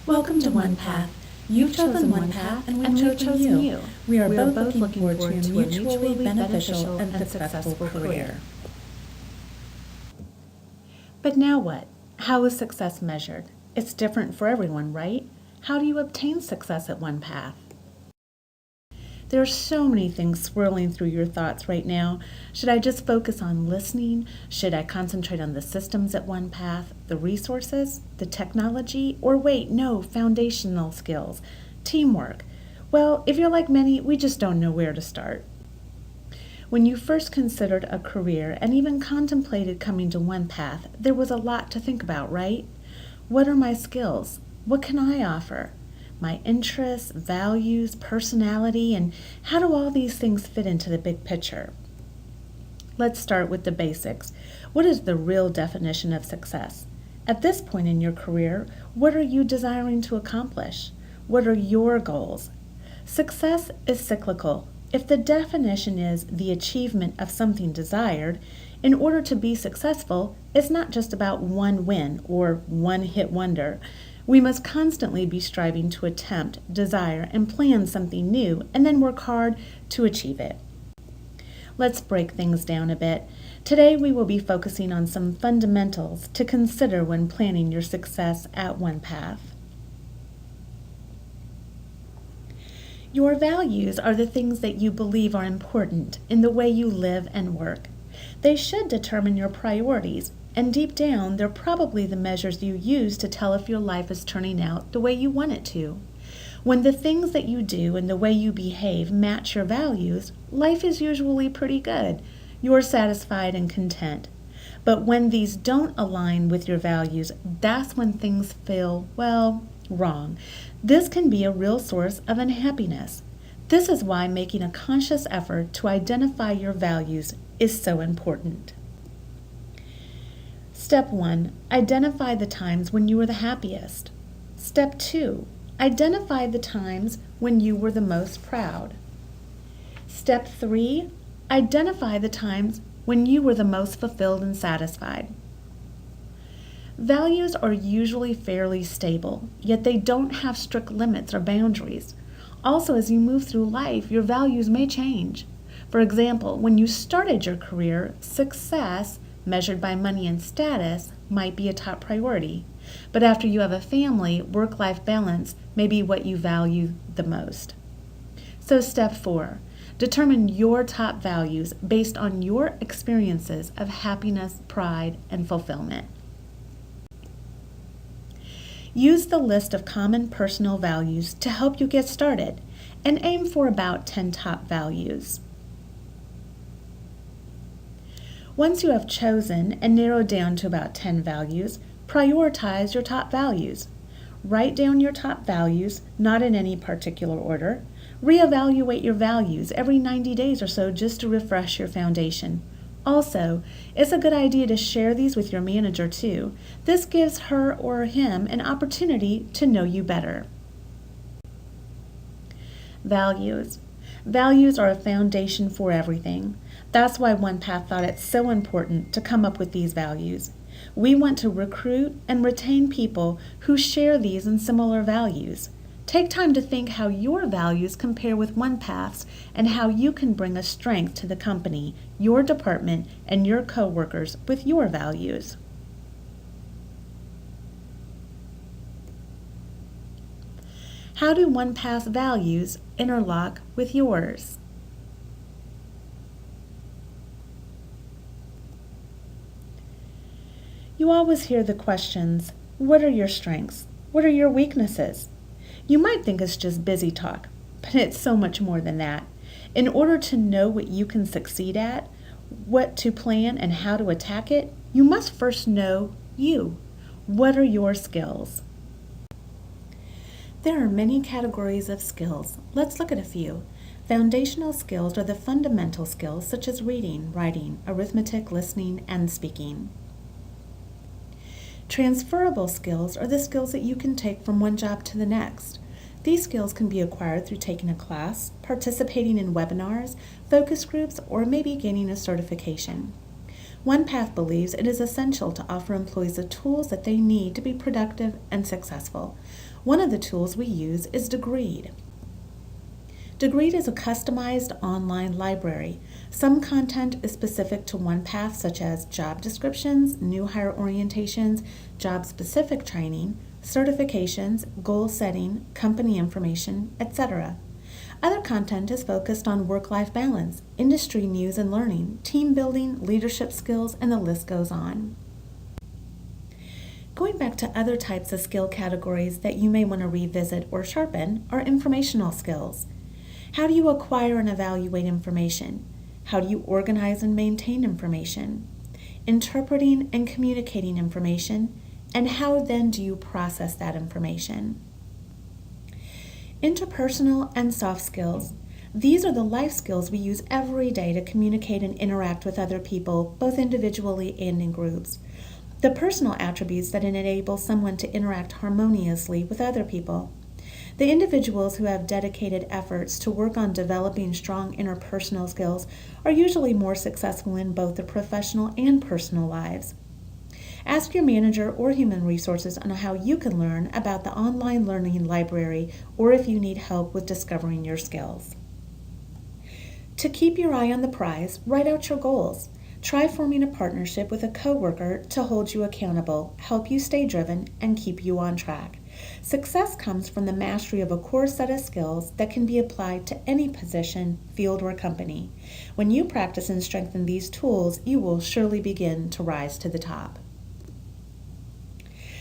Welcome to One Path. You've chosen One Path, and we've chosen you. We are both looking forward to a mutually beneficial and successful career. But now what? How is success measured? It's different for everyone, right? How do you obtain success at One Path? There are so many things swirling through your thoughts right now. Should I just focus on listening? Should I concentrate on the systems at One Path, the resources, the technology? Or wait, no, foundational skills, teamwork. Well, if you're like many, we just don't know where to start. When you first considered a career and even contemplated coming to One Path, there was a lot to think about, right? What are my skills? What can I offer? My interests, values, personality, and how do all these things fit into the big picture? Let's start with the basics. What is the real definition of success? At this point in your career, what are you desiring to accomplish? What are your goals? Success is cyclical. If the definition is the achievement of something desired, in order to be successful, it's not just about one win or one hit wonder. We must constantly be striving to attempt, desire, and plan something new, and then work hard to achieve it. Let's break things down a bit. Today we will be focusing on some fundamentals to consider when planning your success at One Path. Your values are the things that you believe are important in the way you live and work. They should determine your priorities, and deep down, they're probably the measures you use to tell if your life is turning out the way you want it to. When the things that you do and the way you behave match your values, life is usually pretty good. You're satisfied and content. But when these don't align with your values, that's when things feel, well, wrong. This can be a real source of unhappiness. This is why making a conscious effort to identify your values is so important. Step 1. Identify the times when you were the happiest. Step 2. Identify the times when you were the most proud. Step 3. Identify the times when you were the most fulfilled and satisfied. Values are usually fairly stable, yet they don't have strict limits or boundaries. Also, as you move through life, your values may change. For example, when you started your career, success measured by money and status might be a top priority. But after you have a family, work-life balance may be what you value the most. So step 4, determine your top values based on your experiences of happiness, pride, and fulfillment. Use the list of common personal values to help you get started and aim for about 10 top values. Once you have chosen and narrowed down to about 10 values, prioritize your top values. Write down your top values, not in any particular order. Reevaluate your values every 90 days or so just to refresh your foundation. Also, it's a good idea to share these with your manager too. This gives her or him an opportunity to know you better. Values. Values are a foundation for everything. That's why One Path thought it so important to come up with these values. We want to recruit and retain people who share these and similar values. Take time to think how your values compare with One Path's and how you can bring a strength to the company, your department, and your coworkers with your values. How do One Path's values interlock with yours? You always hear the questions, what are your strengths? What are your weaknesses? You might think it's just busy talk, but it's so much more than that. In order to know what you can succeed at, what to plan and how to attack it, you must first know you. What are your skills? There are many categories of skills. Let's look at a few. Foundational skills are the fundamental skills such as reading, writing, arithmetic, listening, and speaking. Transferable skills are the skills that you can take from one job to the next. These skills can be acquired through taking a class, participating in webinars, focus groups, or maybe gaining a certification. OnePath believes it is essential to offer employees the tools that they need to be productive and successful. One of the tools we use is Degreed. Degreed is a customized online library. Some content is specific to OnePath, such as job descriptions, new hire orientations, job-specific training, certifications, goal setting, company information, etc. Other content is focused on work-life balance, industry news and learning, team building, leadership skills, and the list goes on. Going back to other types of skill categories that you may want to revisit or sharpen are informational skills. How do you acquire and evaluate information? How do you organize and maintain information? Interpreting and communicating information, and how then do you process that information? Interpersonal and soft skills. These are the life skills we use every day to communicate and interact with other people, both individually and in groups. The personal attributes that enable someone to interact harmoniously with other people. The individuals who have dedicated efforts to work on developing strong interpersonal skills are usually more successful in both their professional and personal lives. Ask your manager or human resources on how you can learn about the online learning library or if you need help with discovering your skills. To keep your eye on the prize, write out your goals. Try forming a partnership with a coworker to hold you accountable, help you stay driven, and keep you on track. Success comes from the mastery of a core set of skills that can be applied to any position, field, or company. When you practice and strengthen these tools, you will surely begin to rise to the top.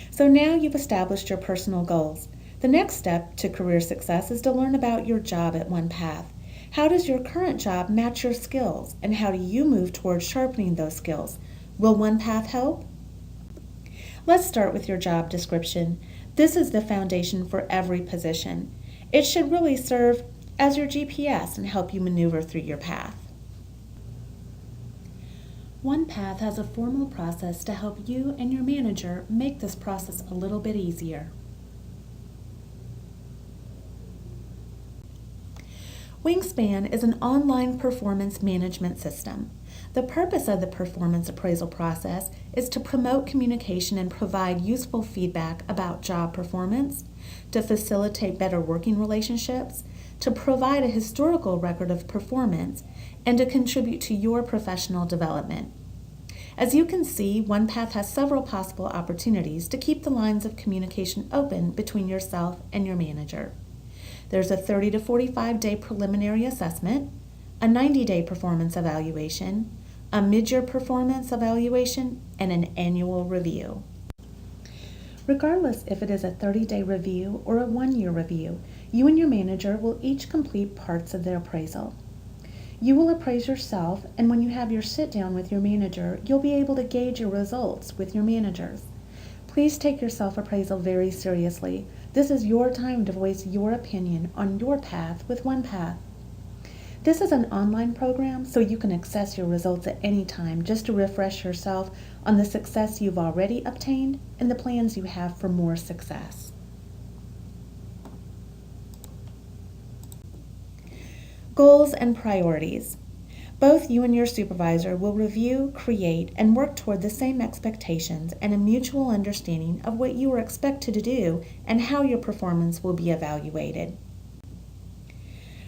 So now you've established your personal goals. The next step to career success is to learn about your job at OnePath. How does your current job match your skills, and how do you move towards sharpening those skills? Will OnePath help? Let's start with your job description. This is the foundation for every position. It should really serve as your GPS and help you maneuver through your path. OnePath has a formal process to help you and your manager make this process a little bit easier. Wingspan is an online performance management system. The purpose of the performance appraisal process is to promote communication and provide useful feedback about job performance, to facilitate better working relationships, to provide a historical record of performance, and to contribute to your professional development. As you can see, OnePath has several possible opportunities to keep the lines of communication open between yourself and your manager. There's a 30 to 45-day preliminary assessment, a 90-day performance evaluation, a mid-year performance evaluation, and an annual review. Regardless if it is a 30-day review or a 1-year review, you and your manager will each complete parts of the appraisal. You will appraise yourself, and when you have your sit-down with your manager, you'll be able to gauge your results with your managers. Please take your self-appraisal very seriously. This is your time to voice your opinion on your path with OnePath. This is an online program, so you can access your results at any time just to refresh yourself on the success you've already obtained and the plans you have for more success. Goals and priorities. Both you and your supervisor will review, create, and work toward the same expectations and a mutual understanding of what you are expected to do and how your performance will be evaluated.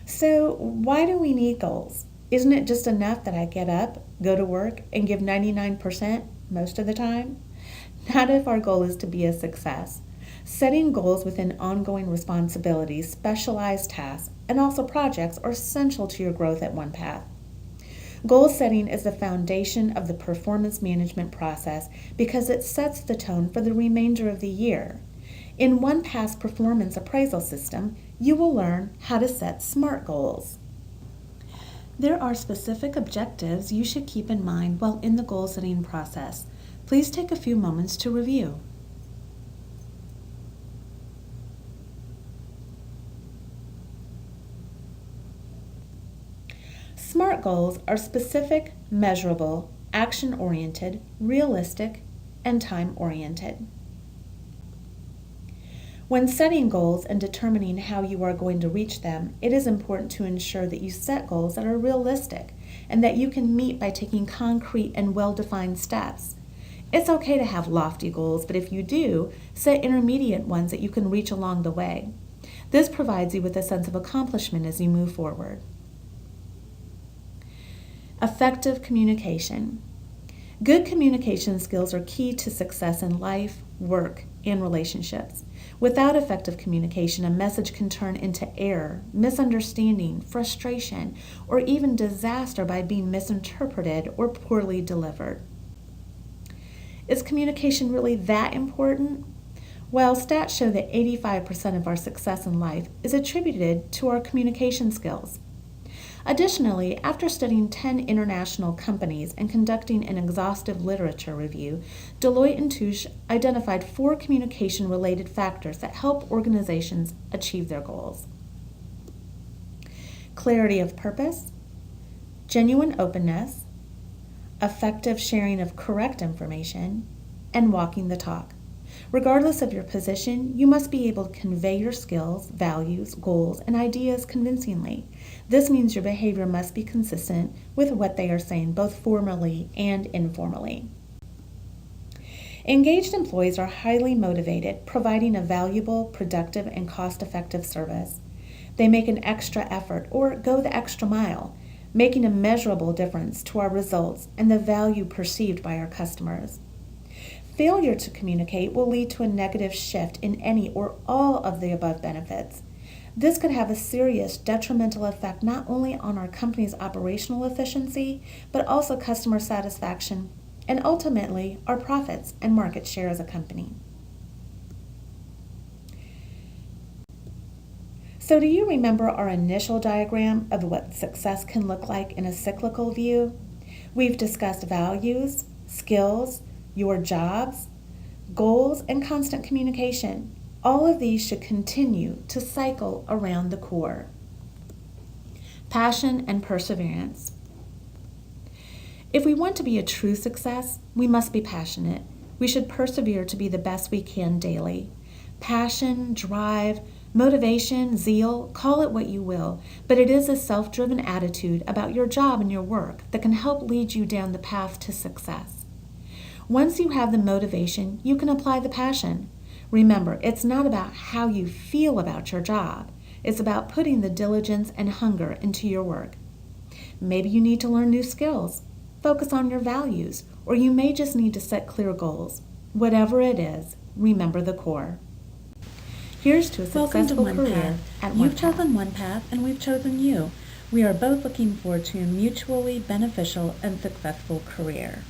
So, why do we need goals? Isn't it just enough that I get up, go to work, and give 99% most of the time? Not if our goal is to be a success. Setting goals within ongoing responsibilities, specialized tasks, and also projects are essential to your growth at OnePath. Goal setting is the foundation of the performance management process because it sets the tone for the remainder of the year. In OnePath's performance appraisal system, you will learn how to set SMART goals. There are specific objectives you should keep in mind while in the goal setting process. Please take a few moments to review. SMART goals are specific, measurable, action-oriented, realistic, and time-oriented. When setting goals and determining how you are going to reach them, it is important to ensure that you set goals that are realistic and that you can meet by taking concrete and well-defined steps. It's okay to have lofty goals, but if you do, set intermediate ones that you can reach along the way. This provides you with a sense of accomplishment as you move forward. Effective communication. Good communication skills are key to success in life, work, and relationships. Without effective communication, a message can turn into error, misunderstanding, frustration, or even disaster by being misinterpreted or poorly delivered. Is communication really that important? Well, stats show that 85% of our success in life is attributed to our communication skills. Additionally, after studying 10 international companies and conducting an exhaustive literature review, Deloitte & Touche identified 4 communication-related factors that help organizations achieve their goals. Clarity of purpose, genuine openness, effective sharing of correct information, and walking the talk. Regardless of your position, you must be able to convey your skills, values, goals, and ideas convincingly. This means your behavior must be consistent with what they are saying, both formally and informally. Engaged employees are highly motivated, providing a valuable, productive, and cost-effective service. They make an extra effort or go the extra mile, making a measurable difference to our results and the value perceived by our customers. Failure to communicate will lead to a negative shift in any or all of the above benefits. This could have a serious detrimental effect not only on our company's operational efficiency, but also customer satisfaction and ultimately our profits and market share as a company. So do you remember our initial diagram of what success can look like in a cyclical view? We've discussed values, skills, your jobs, goals, and constant communication. All of these should continue to cycle around the core. Passion and perseverance. If we want to be a true success, we must be passionate. We should persevere to be the best we can daily. Passion, drive, motivation, zeal, call it what you will, but it is a self-driven attitude about your job and your work that can help lead you down the path to success. Once you have the motivation, you can apply the passion. Remember, it's not about how you feel about your job. It's about putting the diligence and hunger into your work. Maybe you need to learn new skills, focus on your values, or you may just need to set clear goals. Whatever it is, remember the core. Here's to a successful career at OnePath. You've chosen OnePath and we've chosen you. We are both looking forward to a mutually beneficial and successful career.